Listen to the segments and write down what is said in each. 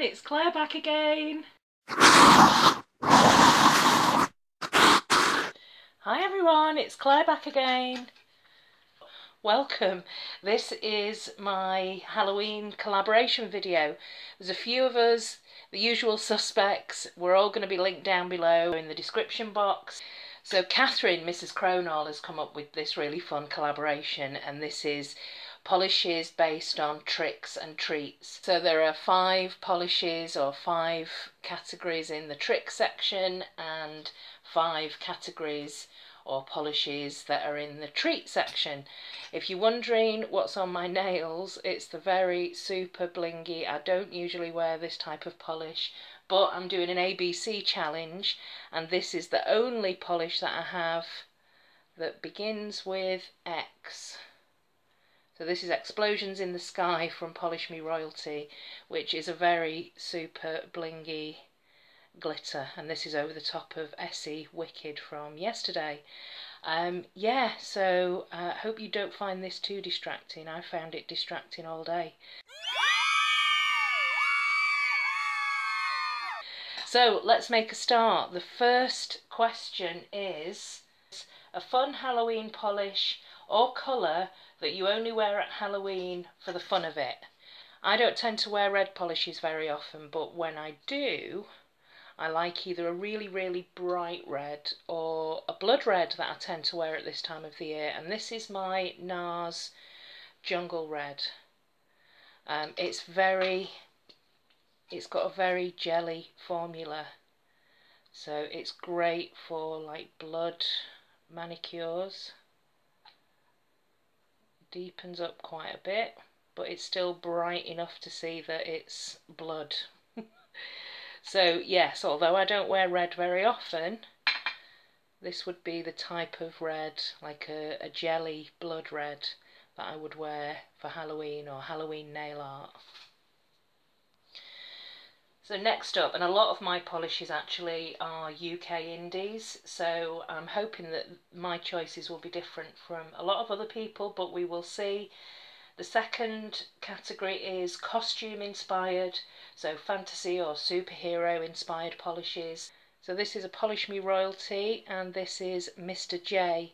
it's Claire back again. Hi everyone, it's Claire back again. Welcome. This is my Halloween collaboration video. There's a few of us, the usual suspects. We're all going to be linked down below in the description box. So Catherine, Mrs Cronall, has come up with this really fun collaboration, and this is polishes based on tricks and treats. So there are 5 polishes or 5 categories in the trick section and 5 categories or polishes that are in the treat section. If you're wondering what's on my nails, it's the very super blingy. I don't usually wear this type of polish, but I'm doing an ABC challenge, and this is the only polish that I have that begins with X. So this is Explosions in the Sky from Polish Me Royalty, which is a very super blingy glitter, and this is over the top of Essie Wicked from yesterday. Yeah, so I hope you don't find this too distracting. I found it distracting all day. So let's make a start. The first question is a fun Halloween polish or colour that you only wear at Halloween for the fun of it. I don't tend to wear red polishes very often, but when I do, I like either a really, really bright red or a blood red that I tend to wear at this time of the year. And this is my NARS Jungle Red. It's got a very jelly formula. So it's great for like blood manicures. Deepens up quite a bit, but it's still bright enough to see that it's blood. So yes, although I don't wear red very often, this would be the type of red, like a jelly blood red, that I would wear for Halloween or Halloween nail art. So next up, and a lot of my polishes actually are UK indies, so I'm hoping that my choices will be different from a lot of other people, but we will see. The second category is costume inspired, so fantasy or superhero inspired polishes. So this is a Polish Me Royalty, and this is Mr J,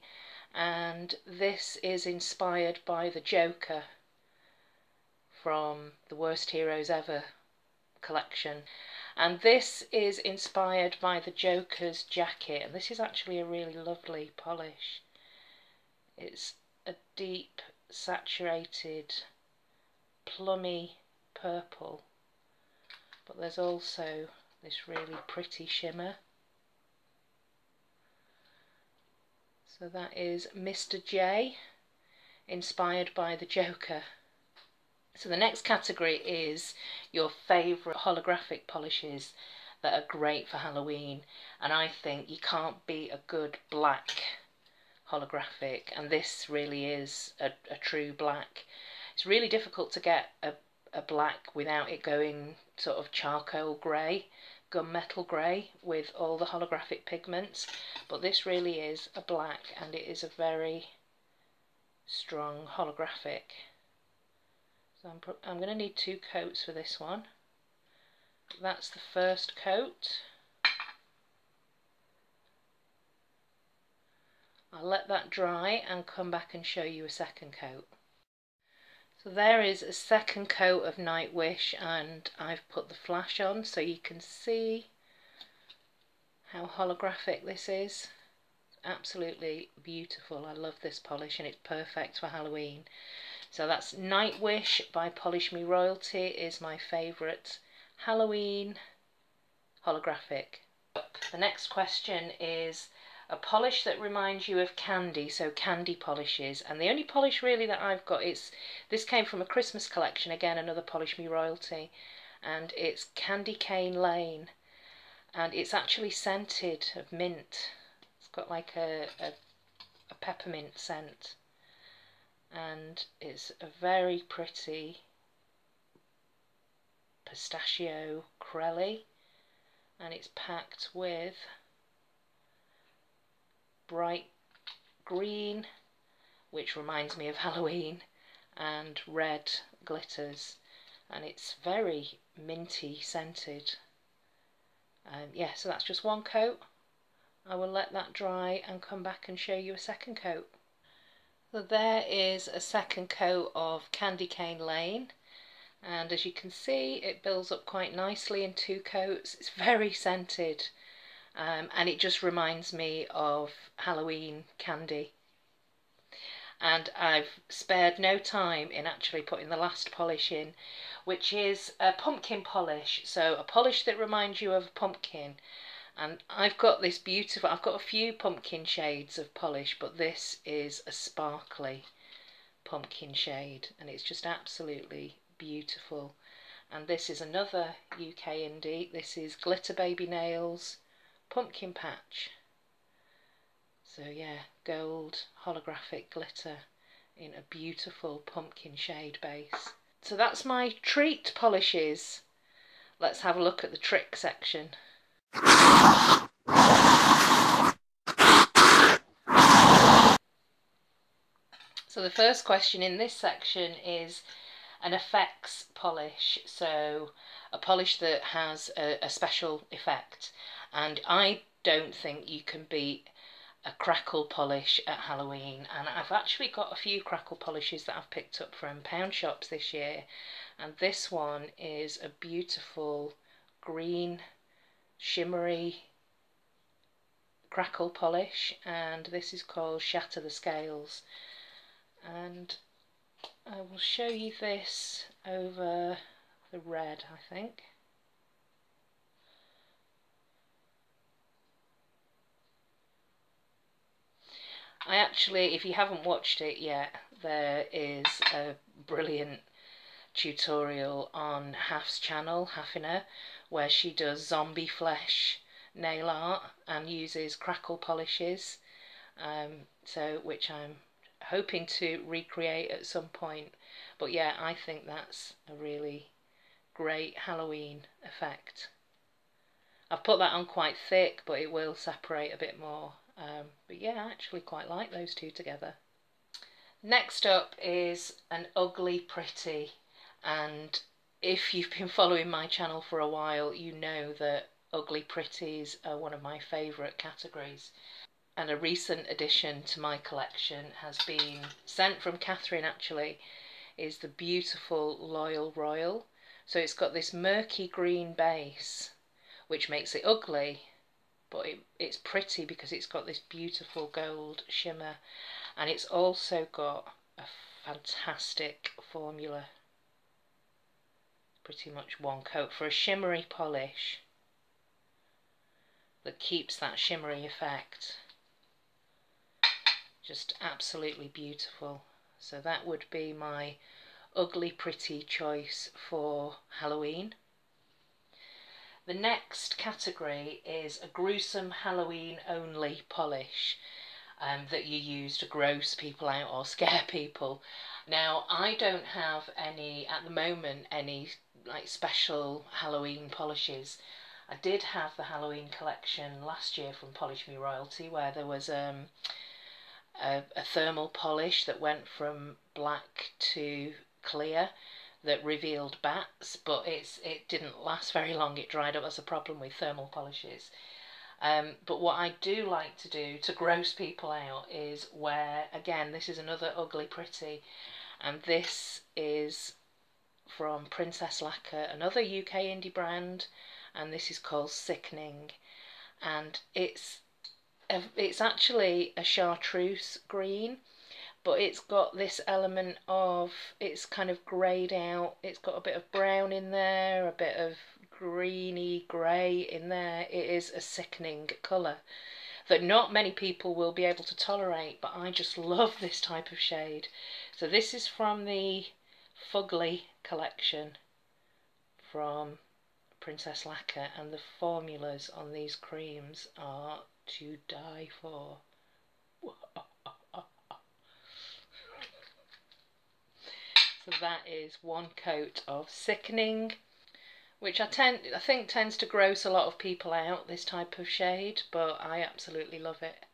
and this is inspired by the Joker from the Worst Heroes Ever collection, and this is inspired by the Joker's jacket, and this is actually a really lovely polish. It's a deep saturated plummy purple, but there's also this really pretty shimmer. So that is Mr J, inspired by the Joker. So the next category is your favourite holographic polishes that are great for Halloween, and I think you can't beat a good black holographic, and this really is a true black. It's really difficult to get a black without it going sort of charcoal grey, gunmetal grey with all the holographic pigments, but this really is a black, and it is a very strong holographic. So I'm going to need 2 coats for this one. That's the first coat. I'll let that dry and come back and show you a second coat. So there is a second coat of Nightwish, and I've put the flash on so you can see how holographic this is. It's absolutely beautiful. I love this polish, and it's perfect for Halloween. So that's Nightwish by Polish Me Royalty, is my favourite Halloween holographic. The next question is a polish that reminds you of candy, so candy polishes. And the only polish really that I've got is, this came from a Christmas collection, again another Polish Me Royalty, and it's Candy Cane Lane, and it's actually scented of mint. It's got like a peppermint scent, and it's a very pretty pistachio crelly, and it's packed with bright green, which reminds me of Halloween, and red glitters. and it's very minty scented. Yeah, so that's just one coat. I will let that dry and come back and show you a second coat. So there is a second coat of Candy Cane Lane, and as you can see it builds up quite nicely in two coats. It's very scented, and it just reminds me of Halloween candy. And I've spared no time in actually putting the last polish in, which is a pumpkin polish, so a polish that reminds you of a pumpkin. And I've got this beautiful, I've got a few pumpkin shades of polish, but this is a sparkly pumpkin shade, and it's just absolutely beautiful. And this is another UK indie. This is Glitter Baby Nails Pumpkin Patch. So yeah, gold holographic glitter in a beautiful pumpkin shade base. So that's my treat polishes. Let's have a look at the trick section. So the first question in this section is an effects polish, so a polish that has a special effect, and I don't think you can beat a crackle polish at Halloween. And I've actually got a few crackle polishes that I've picked up from pound shops this year, and this one is a beautiful green shimmery crackle polish, and this is called Shatter the Scales. And I will show you this over the red, I think. I actually, if you haven't watched it yet, there is a brilliant tutorial on Haf's channel, Haffina, where she does zombie flesh nail art and uses crackle polishes, which I'm hoping to recreate at some point. But yeah, I think that's a really great Halloween effect. I've put that on quite thick, but it will separate a bit more. But yeah, I actually quite like those two together. Next up is an ugly pretty, and if you've been following my channel for a while, you know that ugly pretties are one of my favourite categories. And a recent addition to my collection has been sent from Catherine, actually, is the beautiful Loyal Royal. So it's got this murky green base, which makes it ugly, but it's pretty because it's got this beautiful gold shimmer, and it's also got a fantastic formula. Pretty much one coat for a shimmery polish that keeps that shimmery effect. Just absolutely beautiful. So that would be my ugly pretty choice for Halloween. The next category is a gruesome Halloween only polish that you use to gross people out or scare people. Now, I don't have any, at the moment, any like special Halloween polishes. I did have the Halloween collection last year from Polish Me Royalty, where there was a thermal polish that went from black to clear that revealed bats, but it didn't last very long. It dried up. That's a problem with thermal polishes. But what I do like to do to gross people out is wear, again, this is another ugly pretty, and this is from Princess Lacquer, another UK indie brand, and this is called Sickening, and it's actually a chartreuse green, but it's got this element of, it's kind of greyed out, it's got a bit of brown in there, a bit of greeny grey in there. It is a sickening colour that not many people will be able to tolerate, but I just love this type of shade. So this is from the Fugly collection from Princess Lacquer, and the formulas on these creams are to die for. So that is one coat of Sickening, which I think tends to gross a lot of people out, this type of shade, but I absolutely love it.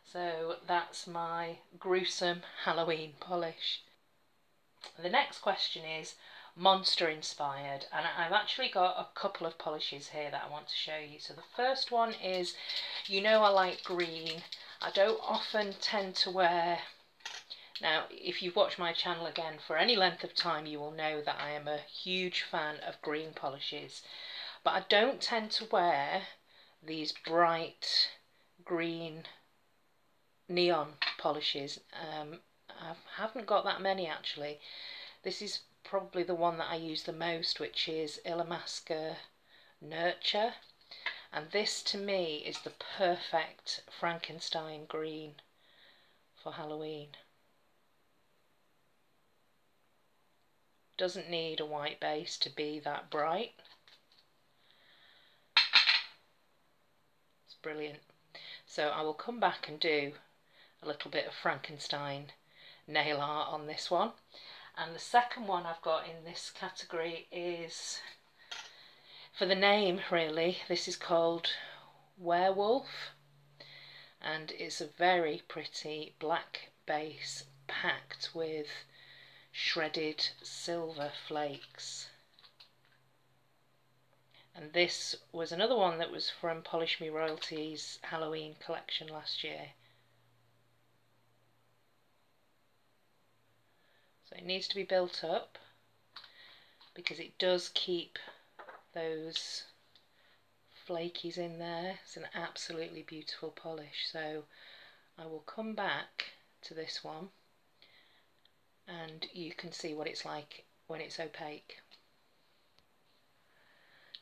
So that's my gruesome Halloween polish. The next question is, monster inspired, and I've actually got a couple of polishes here that I want to show you. So the first one is, you know I like green. I don't often tend to wear, now if you've watched my channel again for any length of time, you will know that I am a huge fan of green polishes, but I don't tend to wear these bright green neon polishes. I haven't got that many actually. This is probably the one that I use the most, which is Illamasqua Nurture, and this to me is the perfect Frankenstein green for Halloween. Doesn't need a white base to be that bright. It's brilliant. So I will come back and do a little bit of Frankenstein nail art on this one. And the second one I've got in this category is, for the name really, this is called Werewolf, and it's a very pretty black base packed with shredded silver flakes. And this was another one that was from Polish Me Royalties Halloween collection last year. So it needs to be built up because it does keep those flakies in there. It's an absolutely beautiful polish. So I will come back to this one and you can see what it's like when it's opaque.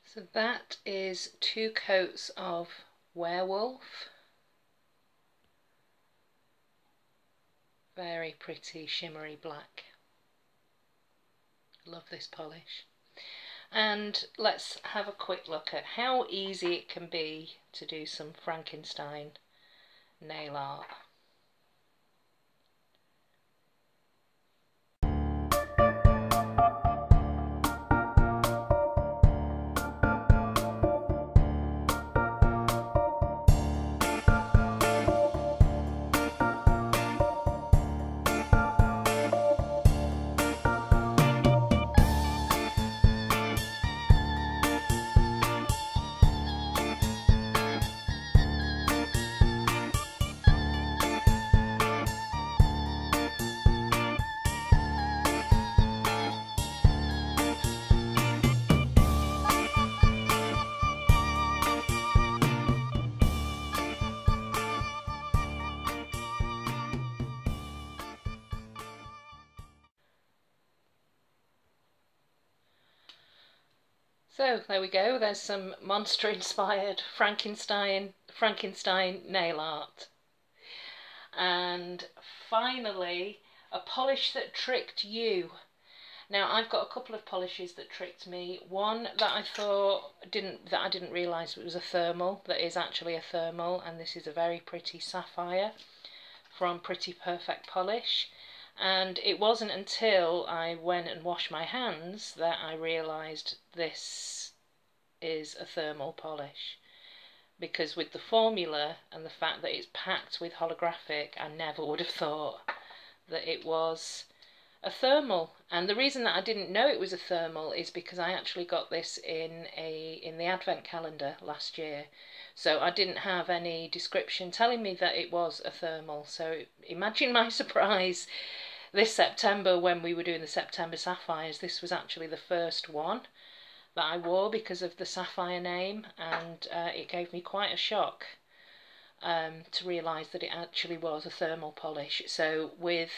So that is 2 coats of Werewolf. Very pretty shimmery black. Love this polish. And let's have a quick look at how easy it can be to do some Frankenstein nail art. So there we go, there's some monster inspired Frankenstein nail art. And finally, a polish that tricked you. Now I've got a couple of polishes that tricked me. One that I didn't realise it was a thermal, that is actually a thermal, and this is a very pretty sapphire from Pretty Perfect Polish. And it wasn't until I went and washed my hands that I realised this is a thermal polish. Because with the formula and the fact that it's packed with holographic, I never would have thought that it was a thermal. And the reason that I didn't know it was a thermal is because I actually got this in the advent calendar last year. So I didn't have any description telling me that it was a thermal. So imagine my surprise this September when we were doing the September sapphires. This was actually the first one that I wore because of the sapphire name, and it gave me quite a shock to realise that it actually was a thermal polish. So with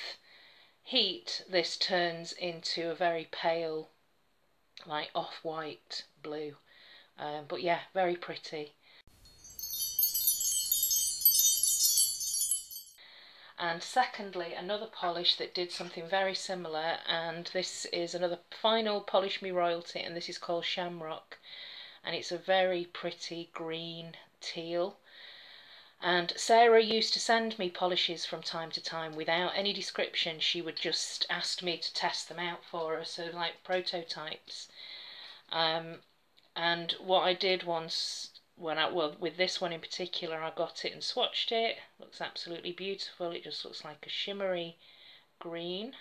heat this turns into a very pale, like off-white blue, but yeah, very pretty. And secondly, another polish that did something very similar, and this is another final Polish Me Royalty, and this is called Shamrock, and it's a very pretty green teal. And Sarah used to send me polishes from time to time without any description. She would just ask me to test them out for her, so like prototypes. And what I did once, with this one in particular, I got it and swatched it. Looks absolutely beautiful. It just looks like a shimmery green.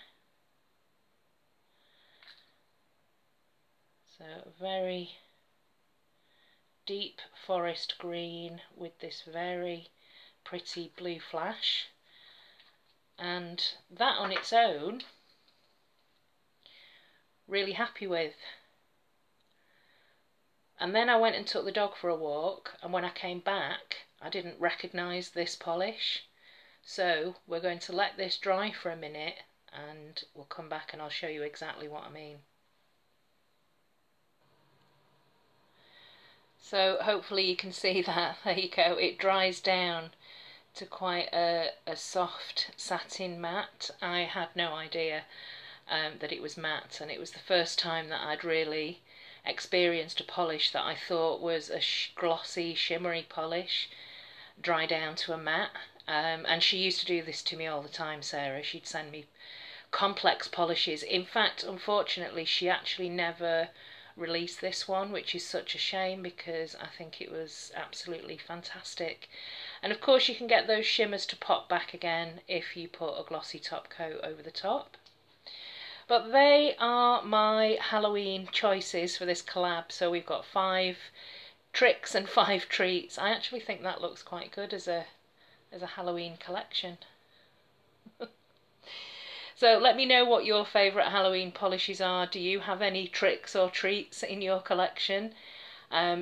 So very deep forest green with this very pretty blue flash, and that on its own, really happy with. And then I went and took the dog for a walk, and when I came back I didn't recognise this polish, so we're going to let this dry for a minute and we'll come back and I'll show you exactly what I mean. So hopefully you can see that, there you go, it dries down to quite a soft satin matte. I had no idea that it was matte, and it was the first time that I'd really experienced a polish that I thought was a glossy, shimmery polish dry down to a matte. And she used to do this to me all the time, Sarah. She'd send me complex polishes. In fact, unfortunately, she actually never released this one, which is such a shame because I think it was absolutely fantastic. And of course you can get those shimmers to pop back again if you put a glossy top coat over the top. But they are my Halloween choices for this collab. So we've got 5 tricks and 5 treats. I actually think that looks quite good as a Halloween collection. So let me know what your favourite Halloween polishes are. Do you have any tricks or treats in your collection?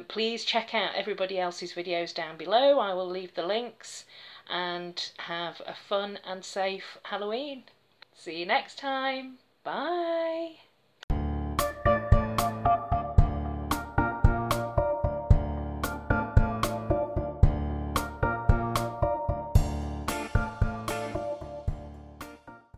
Please check out everybody else's videos down below. I will leave the links, and have a fun and safe Halloween. See you next time. Bye.